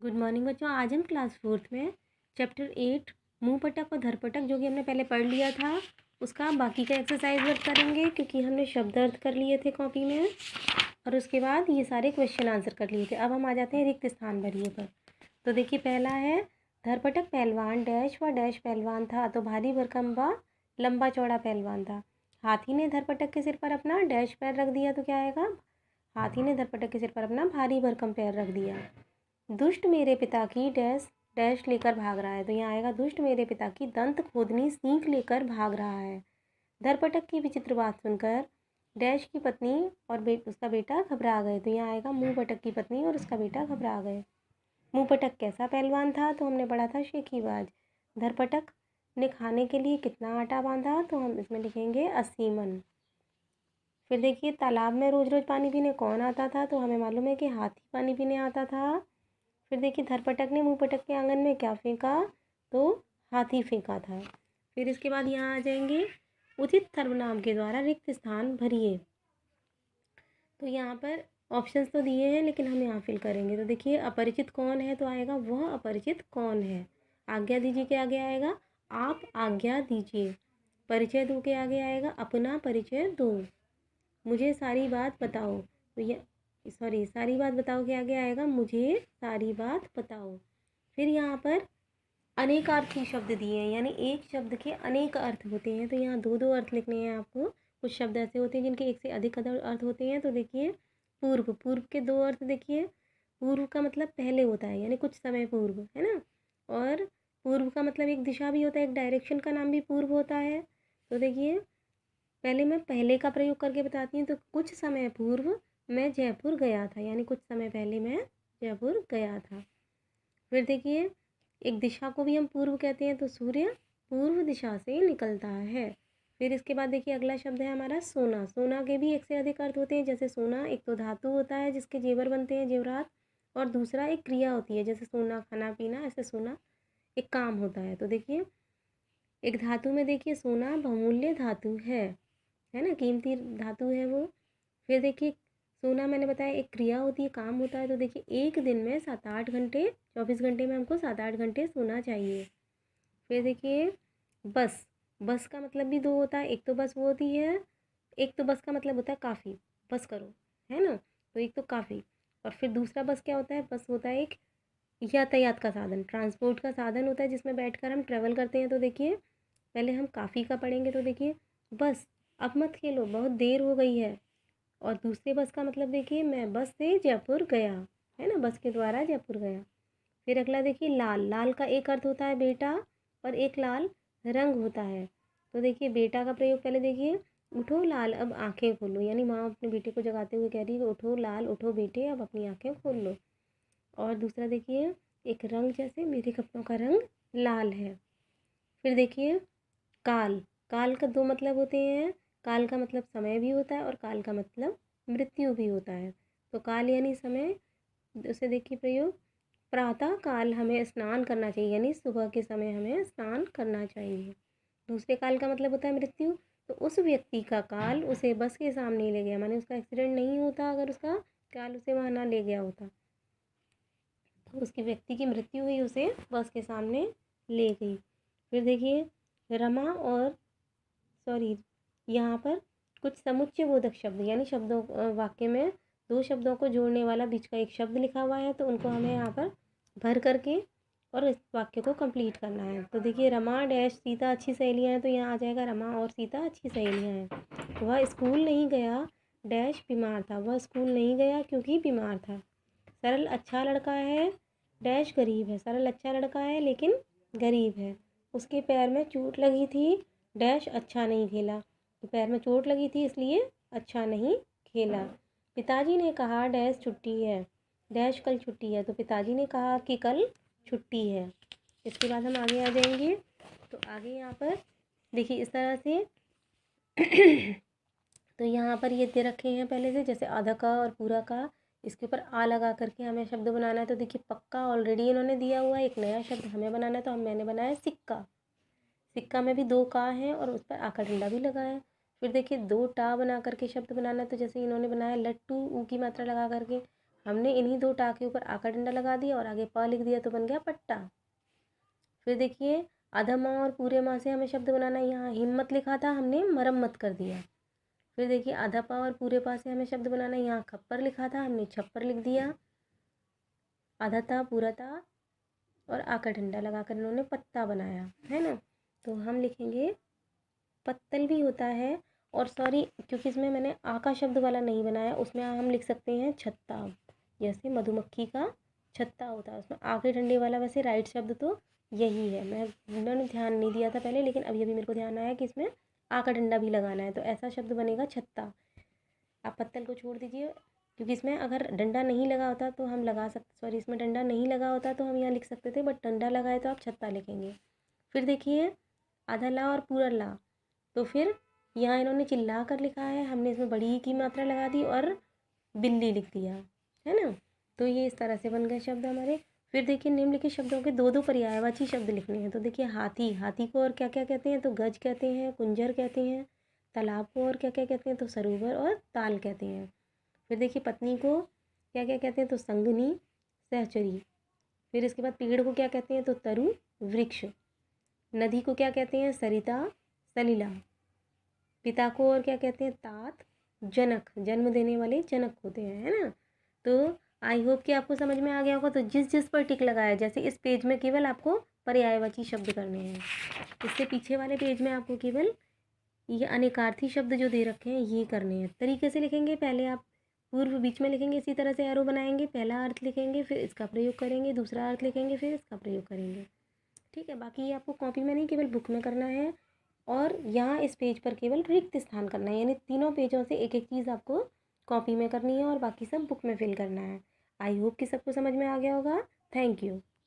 Good morning बच्चों। आज हम क्लास फोर्थ में चैप्टर 8 मुंह पटक और धरपटक जो कि हमने पहले पढ़ लिया था उसका बाकी का एक्सरसाइज वर्क करेंगे, क्योंकि हमने शब्द अर्थ कर लिए थे कॉपी में और उसके बाद ये सारे क्वेश्चन आंसर कर लिए थे। अब हम आ जाते हैं रिक्त स्थान भरिए पर। तो देखिए, पहला है धरपटक पहलवान डैश व डैश पहलवान था, तो भारी भरकम व लंबा चौड़ा पहलवान था। हाथी ने धरपटक के सिर पर अपना डैश पैर रख दिया, तो क्या आएगा? हाथी ने धरपटक के सिर पर अपना भारी भरकम पैर रख दिया। दुष्ट मेरे पिता की डैश डैश लेकर भाग रहा है, तो यहाँ आएगा दुष्ट मेरे पिता की दंत खोदनी सीख लेकर भाग रहा है। धरपटक की विचित्र बात सुनकर डैश की पत्नी और उसका बेटा घबरा गए, तो यहाँ आएगा मुंह पटक की पत्नी और उसका बेटा घबरा गए। मुंह पटक कैसा पहलवान था, तो हमने पढ़ा था शेखीबाज। धरपटक ने खाने के लिए कितना आटा बांधा, तो हम इसमें लिखेंगे 80 मन। फिर देखिए, तालाब में रोज रोज पानी पीने कौन आता था, तो हमें मालूम है कि हाथी पानी पीने आता था। फिर देखिए, धरपटक ने मुंह पटक के आंगन में क्या फेंका, तो हाथी फेंका था। फिर इसके बाद यहाँ आ जाएंगे उचित सर्वनाम के द्वारा रिक्त स्थान भरिए। तो यहाँ पर ऑप्शंस तो दिए हैं, लेकिन हम यहाँ फिल करेंगे। तो देखिए, अपरिचित कौन है, तो आएगा वह अपरिचित कौन है। आज्ञा दीजिए के आगे आएगा आप आज्ञा दीजिए। परिचय दो के आगे आएगा अपना परिचय दो। मुझे सारी बात बताओ, तो ये सारी बात बताओ के आगे आएगा मुझे सारी बात बताओ। फिर यहाँ पर अनेकार्थी शब्द दिए हैं, यानी एक शब्द के अनेक अर्थ होते हैं, तो यहाँ दो दो अर्थ लिखने हैं आपको। कुछ शब्द ऐसे होते हैं जिनके एक से अधिक अर्थ होते हैं। तो देखिए, पूर्व पूर्व के दो अर्थ देखिए। पूर्व का मतलब पहले होता है, यानी कुछ समय पूर्व, है ना। और पूर्व का मतलब एक दिशा भी होता है, एक डायरेक्शन का नाम भी पूर्व होता है। तो देखिए, पहले मैं पहले का प्रयोग करके बताती हूँ। तो कुछ समय पूर्व मैं जयपुर गया था, यानी कुछ समय पहले मैं जयपुर गया था। फिर देखिए, एक दिशा को भी हम पूर्व कहते हैं, तो सूर्य पूर्व दिशा से निकलता है। फिर इसके बाद देखिए, अगला शब्द है हमारा सोना। सोना के भी एक से अधिक अर्थ होते हैं। जैसे सोना एक तो धातु होता है जिसके जेवर बनते हैं, जेवरात, और दूसरा एक क्रिया होती है, जैसे सोना खाना पीना, ऐसे सोना एक काम होता है। तो देखिए, एक धातु में देखिए सोना बहुमूल्य धातु है ना, कीमती धातु है वो। फिर देखिए, सोना मैंने बताया एक क्रिया होती है, काम होता है। तो देखिए, एक दिन में 7-8 घंटे, 24 घंटे में हमको 7-8 घंटे सोना चाहिए। फिर देखिए, बस बस का मतलब भी दो होता है। एक तो बस वो होती है, एक तो बस का मतलब होता है काफ़ी, बस करो, है ना। तो एक तो काफ़ी, और फिर दूसरा बस क्या होता है? बस होता है एक यातायात का साधन, ट्रांसपोर्ट का साधन होता है जिसमें बैठकर हम ट्रेवल करते हैं। तो देखिए, पहले हम काफ़ी का पढ़ेंगे। तो देखिए, बस अब मत खेलो, बहुत देर हो गई है। और दूसरे बस का मतलब देखिए, मैं बस से जयपुर गया, है ना, बस के द्वारा जयपुर गया। फिर अगला देखिए, लाल। लाल का एक अर्थ होता है बेटा, और एक लाल रंग होता है। तो देखिए, बेटा का प्रयोग पहले देखिए, उठो लाल अब आंखें खोलो, यानी माँ अपने बेटे को जगाते हुए कह रही है उठो लाल, उठो बेटे अब अपनी आंखें खोल लो। और दूसरा देखिए, एक रंग, जैसे मेरे कपड़ों का रंग लाल है। फिर देखिए, काल। काल का दो मतलब होते हैं। काल का मतलब समय भी होता है और काल का मतलब मृत्यु भी होता है। तो काल यानी समय, उसे देखिए प्रयोग, प्रातः काल हमें स्नान करना चाहिए, यानी सुबह के समय हमें स्नान करना चाहिए। दूसरे काल का मतलब होता है मृत्यु। तो उस व्यक्ति का काल उसे बस के सामने ले गया, माने उसका एक्सीडेंट नहीं होता अगर उसका काल उसे वहाँ ना ले गया होता, तो उसकी व्यक्ति की मृत्यु हुई, उसे बस के सामने ले गई। फिर देखिए, रमा और यहाँ पर कुछ समुच्चय बोधक शब्द, यानी शब्दों वाक्य में दो शब्दों को जोड़ने वाला बीच का एक शब्द लिखा हुआ है, तो उनको हमें यहाँ पर भर करके और इस वाक्य को कंप्लीट करना है। तो देखिए, रमा डैश सीता अच्छी सहेलियाँ हैं, तो यहाँ आ जाएगा रमा और सीता अच्छी सहेलियाँ हैं। वह स्कूल नहीं गया डैश बीमार था, वह स्कूल नहीं गया क्योंकि बीमार था। सरल अच्छा लड़का है डैश गरीब है, सरल अच्छा लड़का है लेकिन गरीब है। उसके पैर में चोट लगी थी डैश अच्छा नहीं खेला, तो पैर में चोट लगी थी इसलिए अच्छा नहीं खेला। पिताजी ने कहा डैश छुट्टी है, डैश कल छुट्टी है, तो पिताजी ने कहा कि कल छुट्टी है। इसके बाद हम आगे आ जाएंगे। तो आगे यहाँ पर देखिए इस तरह से तो यहाँ पर ये दे रखे हैं पहले से, जैसे आधा का और पूरा का, इसके ऊपर आ लगा करके हमें शब्द बनाना है। तो देखिए, पक्का ऑलरेडी इन्होंने दिया हुआ है, एक नया शब्द हमें बनाना है, तो मैंने बनाया सिक्का। सिक्का में भी दो का है और उस पर आ का डंडा भी लगा है। फिर देखिए, दो टा बना करके शब्द बनाना है, तो जैसे इन्होंने बनाया लट्टू, ऊ की मात्रा लगा करके, हमने इन्हीं दो टा के ऊपर आ का डंडा लगा दिया और आगे प लिख दिया तो बन गया पट्टा। फिर देखिए आधा माँ और पूरे माँ से हमें शब्द बनाना है। यहाँ हिम्मत लिखा था, हमने मरम्मत कर दिया। फिर देखिए आधा पा और पूरे पा से हमें शब्द बनाना है। यहाँ खप्पर लिखा था, हमने छप्पर लिख दिया। आधा था पूरा था और आ का डंडा लगाकर इन्होंने पत्ता बनाया, है ना। तो हम लिखेंगे पत्तल भी होता है। और सॉरी, क्योंकि इसमें मैंने आ का शब्द वाला नहीं बनाया, उसमें हम लिख सकते हैं छत्ता। जैसे मधुमक्खी का छत्ता होता है, उसमें आ के डंडे वाला वैसे राइट शब्द तो यही है। मैंने ध्यान नहीं दिया था पहले, लेकिन अभी अभी मेरे को ध्यान आया कि इसमें आ का डंडा भी लगाना है, तो ऐसा शब्द बनेगा छत्ता। आप पत्तल को छोड़ दीजिए, क्योंकि इसमें अगर डंडा नहीं लगा होता तो हम लगा सकते, सॉरी इसमें डंडा नहीं लगा होता तो हम यहाँ लिख सकते थे, बट डंडा लगाए तो आप छत्ता लिखेंगे। फिर देखिए आधा ला और पूरा ला, तो फिर यहाँ इन्होंने चिल्ला कर लिखा है, हमने इसमें बड़ी की मात्रा लगा दी और बिल्ली लिख दिया, है ना। तो ये इस तरह से बन गए शब्द हमारे। फिर देखिए निम्नलिखित शब्दों के दो दो पर्यायवाची शब्द लिखने हैं। तो देखिए हाथी, हाथी को और क्या क्या कहते हैं, तो गज कहते हैं, कुंजर कहते हैं। तालाब को और क्या क्या कहते हैं, तो सरोवर और ताल कहते हैं। फिर देखिए पत्नी को क्या क्या कहते हैं, तो संगनी, सहचरी। फिर इसके बाद पेड़ को क्या कहते हैं, तो तरु, वृक्ष। नदी को क्या कहते हैं, सरिता, सलिला। पिता को और क्या कहते हैं, तात, जनक, जन्म देने वाले जनक होते हैं, है ना। तो आई होप कि आपको समझ में आ गया होगा। तो जिस जिस पर टिक लगाया, जैसे इस पेज में केवल आपको पर्यायवाची शब्द करने हैं, इससे पीछे वाले पेज में आपको केवल ये अनेकार्थी शब्द जो दे रखे हैं ये करने हैं। तरीके से लिखेंगे, पहले आप पूर्व बीच में लिखेंगे, इसी तरह से एरो बनाएंगे। पहला अर्थ लिखेंगे, फिर इसका प्रयोग करेंगे, दूसरा अर्थ लिखेंगे, फिर इसका प्रयोग करेंगे। ठीक है, बाकी ये आपको कॉपी में नहीं केवल बुक में करना है। और यहाँ इस पेज पर केवल रिक्त स्थान करना है, यानी तीनों पेजों से एक एक चीज़ आपको कॉपी में करनी है और बाकी सब बुक में फिल करना है। आई होप कि सबको समझ में आ गया होगा। Thank you.